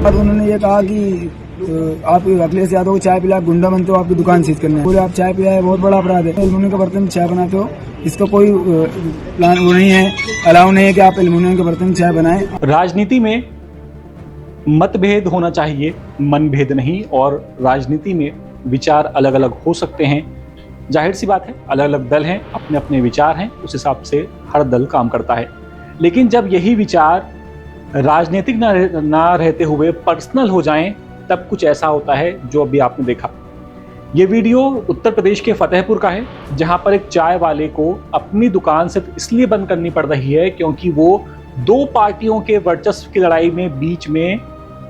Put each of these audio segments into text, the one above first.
बाद उन्होंने ये कहा कि आप अखिलेश यादव को चाय पिला गुंडा बनते हो, आपकी दुकान सीज करना है। बोले आप चाय पिया है बहुत बड़ा अपराध है, एल्युमिनियम के बर्तन में चाय बनाते हो, इसका कोई प्लान वो नहीं है, अलाउ नहीं है कि आप एल्युमिनियम के बर्तन में चाय बनाएं। राजनीति में मतभेद होना चाहिए, मनभेद नहीं। और राजनीति में विचार अलग अलग हो सकते हैं, जाहिर सी बात है, अलग अलग दल हैं, अपने अपने विचार हैं, उस हिसाब से हर दल काम करता है। लेकिन जब यही विचार राजनीतिक ना रहते हुए पर्सनल हो जाएं, तब कुछ ऐसा होता है जो अभी आपने देखा। ये वीडियो उत्तर प्रदेश के फतेहपुर का है, जहां पर एक चाय वाले को अपनी दुकान सिर्फ इसलिए बंद करनी पड़ रही है क्योंकि वो दो पार्टियों के वर्चस्व की लड़ाई में बीच में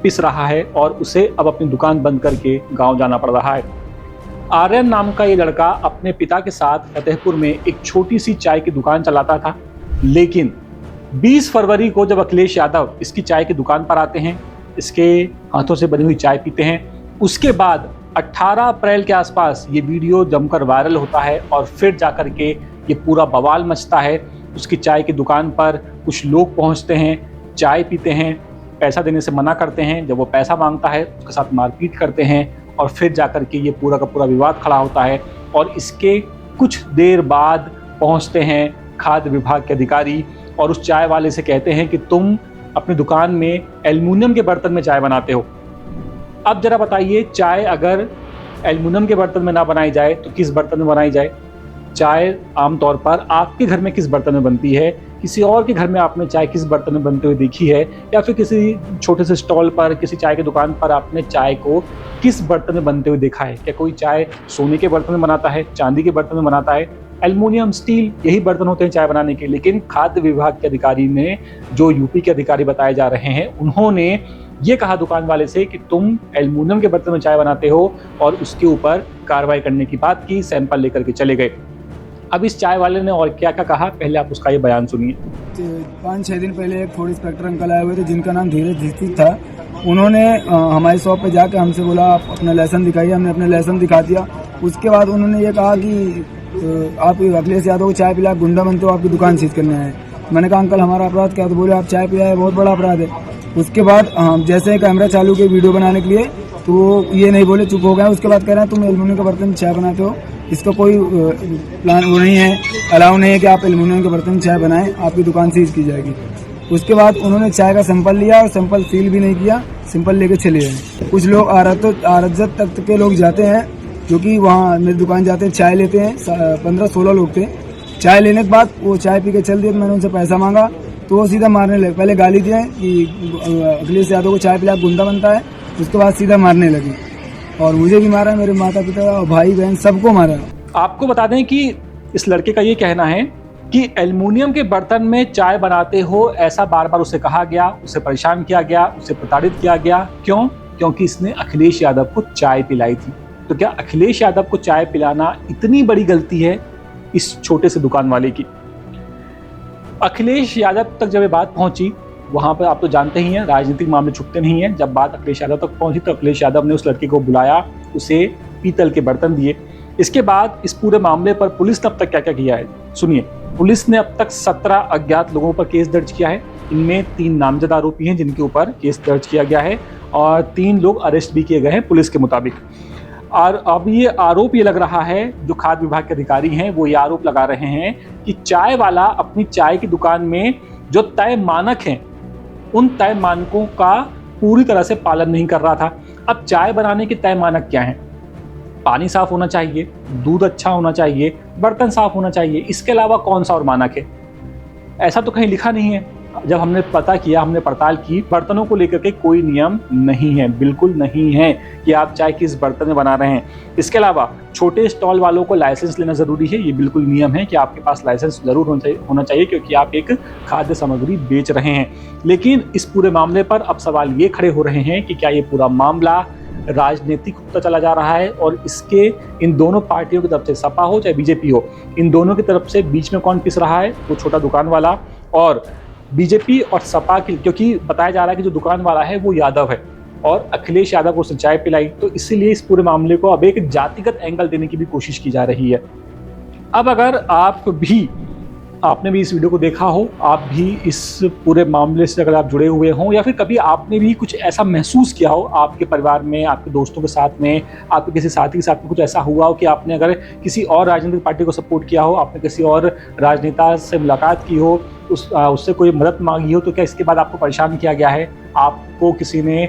पिस रहा है और उसे अब अपनी दुकान बंद करके गांव जाना पड़ रहा है। आर्यन नाम का ये लड़का अपने पिता के साथ फतेहपुर में एक छोटी सी चाय की दुकान चलाता था, लेकिन 20 फरवरी को जब अखिलेश यादव इसकी चाय की दुकान पर आते हैं, इसके हाथों से बनी हुई चाय पीते हैं, उसके बाद 18 अप्रैल के आसपास ये वीडियो जमकर वायरल होता है और फिर जाकर के ये पूरा बवाल मचता है। उसकी चाय की दुकान पर कुछ लोग पहुंचते हैं, चाय पीते हैं, पैसा देने से मना करते हैं। जब वो पैसा मांगता है उसके साथ मारपीट करते हैं और फिर जाकर के ये पूरा का पूरा विवाद खड़ा होता है। और इसके कुछ देर बाद पहुंचते हैं खाद्य विभाग के अधिकारी और उस चाय वाले से कहते हैं कि तुम अपनी दुकान में एल्युमिनियम के बर्तन में चाय बनाते हो। अब जरा बताइए, चाय अगर एल्युमिनियम के बर्तन में ना बनाई जाए तो किस बर्तन में बनाई जाए? चाय आमतौर पर आपके घर में किस बर्तन में बनती है? किसी और के घर में आपने चाय किस बर्तन में बनते हुए देखी है? या फिर किसी छोटे से स्टॉल पर, किसी चाय की दुकान पर आपने चाय को किस बर्तन में बनते हुए देखा है? क्या कोई चाय सोने के बर्तन में बनाता है, चांदी के बर्तन में बनाता है? एल्युमिनियम, स्टील, यही बर्तन होते हैं चाय बनाने के। लेकिन खाद्य विभाग के अधिकारी ने, जो यूपी के अधिकारी बताए जा रहे हैं, उन्होंने ये कहा दुकान वाले से कि तुम एल्युमिनियम के बर्तन में चाय बनाते हो और उसके ऊपर कार्रवाई करने की बात की, सैंपल लेकर के चले गए। अब इस चाय वाले ने और क्या क्या कहा, पहले आप उसका ये बयान सुनिए। 5-6 दिन पहले एक फूड इंस्पेक्टर अंकल आए हुए थे जिनका नाम धीरज दीक्षित था। उन्होंने हमारी शॉप पे जाके हमसे बोला आप अपना लाइसेंस दिखाइए। हमने अपना लाइसेंस दिखा दिया। उसके बाद उन्होंने ये कहा कि आप अखिलेश यादव को चाय पिला गुंडा बनते हो, आपकी दुकान सीज करना है। मैंने कहा अंकल हमारा अपराध क्या? तो बोले आप चाय पिया है बहुत बड़ा अपराध है। उसके बाद जैसे कैमरा चालू किया वीडियो बनाने के लिए, तो वो ये नहीं बोले, चुप हो गए। उसके बाद कह रहे हैं तुम एल्युमिनियम के बर्तन में चाय बनाते हो, इसका कोई प्लान वो नहीं है, अलाउ नहीं है कि आप एल्युमिनियम के बर्तन में चाय बनाएं, आपकी दुकान सीज की जाएगी। उसके बाद उन्होंने चाय का सैंपल लिया और सैंपल सील भी नहीं किया, सिंपल लेके चले गए। कुछ लोग अराजक तक के लोग जाते हैं जो कि वहाँ मेरी दुकान जाते हैं, चाय लेते हैं। 15-16 लोग थे। चाय लेने के बाद वो चाय पी के चल दिए। तो मैंने उनसे पैसा मांगा तो वो सीधा मारने लगे। पहले गाली दिए कि अखिलेश यादव को चाय पिला गुंडा बनता है, उसके बाद सीधा मारने लगे और मुझे भी मारा, मेरे माता पिता और भाई बहन सबको मारा। आपको बता दें कि इस लड़के का ये कहना है कि एल्युमिनियम के बर्तन में चाय बनाते हो, ऐसा बार बार उसे कहा गया, उसे परेशान किया गया, उसे प्रताड़ित किया गया। क्यों? क्योंकि इसने अखिलेश यादव को चाय पिलाई थी। तो क्या अखिलेश यादव को चाय पिलाना इतनी बड़ी गलती है इस छोटे से दुकान वाले की? अखिलेश यादव तक जब ये बात पहुंची, वहां पर आप तो जानते ही हैं राजनीतिक मामले छुपते नहीं हैं। जब बात अखिलेश यादव तक पहुंची तो अखिलेश यादव ने उस लड़के को बुलाया, उसे पीतल के बर्तन दिए। इसके बाद इस पूरे मामले पर पुलिस ने अब तक क्या क्या किया है सुनिए। पुलिस ने अब तक 17 अज्ञात लोगों पर केस दर्ज किया है। इनमें 3 नामजद आरोपी हैं जिनके ऊपर केस दर्ज किया गया है और 3 लोग अरेस्ट भी किए गए हैं पुलिस के मुताबिक। और अब ये आरोप ये लग रहा है, जो खाद्य विभाग के अधिकारी हैं वो ये आरोप लगा रहे हैं कि चाय वाला अपनी चाय की दुकान में जो तय मानक हैं, उन तय मानकों का पूरी तरह से पालन नहीं कर रहा था। अब चाय बनाने के तय मानक क्या हैं? पानी साफ होना चाहिए, दूध अच्छा होना चाहिए, बर्तन साफ होना चाहिए। इसके अलावा कौन सा और मानक है? ऐसा तो कहीं लिखा नहीं है। जब हमने पता किया, हमने पड़ताल की, बर्तनों को लेकर के कोई नियम नहीं है, बिल्कुल नहीं है कि आप चाय किस बर्तन में बना रहे हैं। इसके अलावा छोटे स्टॉल वालों को लाइसेंस लेना ज़रूरी है। ये बिल्कुल नियम है कि आपके पास लाइसेंस ज़रूर होना चाहिए क्योंकि आप एक खाद्य सामग्री बेच रहे हैं। लेकिन इस पूरे मामले पर अब सवाल ये खड़े हो रहे हैं कि क्या ये पूरा मामला राजनीतिक होता चला जा रहा है और इसके इन दोनों पार्टियों की तरफ से, सपा हो चाहे बीजेपी हो, इन दोनों की तरफ से बीच में कौन पिस रहा है? वो छोटा दुकान वाला। और बीजेपी और सपा की, क्योंकि बताया जा रहा है कि जो दुकान वाला है वो यादव है और अखिलेश यादव को उसने चाय पिलाई, तो इसीलिए इस पूरे मामले को अब एक जातिगत एंगल देने की भी कोशिश की जा रही है। अब अगर आप भी आपने भी इस वीडियो को देखा हो, आप भी इस पूरे मामले से अगर आप जुड़े हुए हों या फिर कभी आपने भी कुछ ऐसा महसूस किया हो आपके परिवार में, आपके दोस्तों के साथ में, आपके किसी साथी के साथ में कुछ ऐसा हुआ हो कि आपने अगर किसी और राजनीतिक पार्टी को सपोर्ट किया हो, आपने किसी और राजनेता से मुलाकात की हो, उससे कोई मदद मांगी हो, तो क्या इसके बाद आपको परेशान किया गया है, आपको किसी ने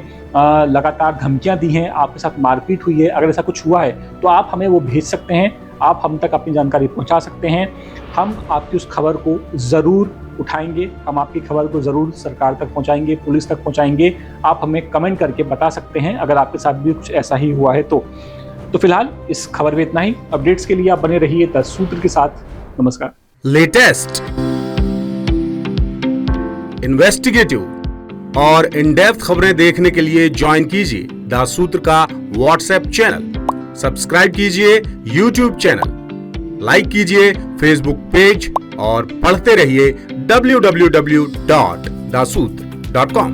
लगातार धमकियां दी हैं, आपके साथ मारपीट हुई है, अगर ऐसा कुछ हुआ है तो आप हमें वो भेज सकते हैं, आप हम तक अपनी जानकारी पहुंचा सकते हैं। हम आपकी उस खबर को ज़रूर उठाएंगे, हम आपकी खबर को ज़रूर सरकार तक पहुंचाएंगे, पुलिस तक पहुंचाएंगे। आप हमें कमेंट करके बता सकते हैं अगर आपके साथ भी कुछ ऐसा ही हुआ है तो फिलहाल इस खबर में इतना ही। अपडेट्स के लिए आप बने रहिए द सूत्र के साथ। नमस्कार। लेटेस्ट, इन्वेस्टिगेटिव और इन डेप्थ खबरें देखने के लिए ज्वाइन कीजिए द सूत्र का व्हाट्सएप चैनल, सब्सक्राइब कीजिए यूट्यूब चैनल, लाइक कीजिए फेसबुक पेज और पढ़ते रहिए www.dasootra.com।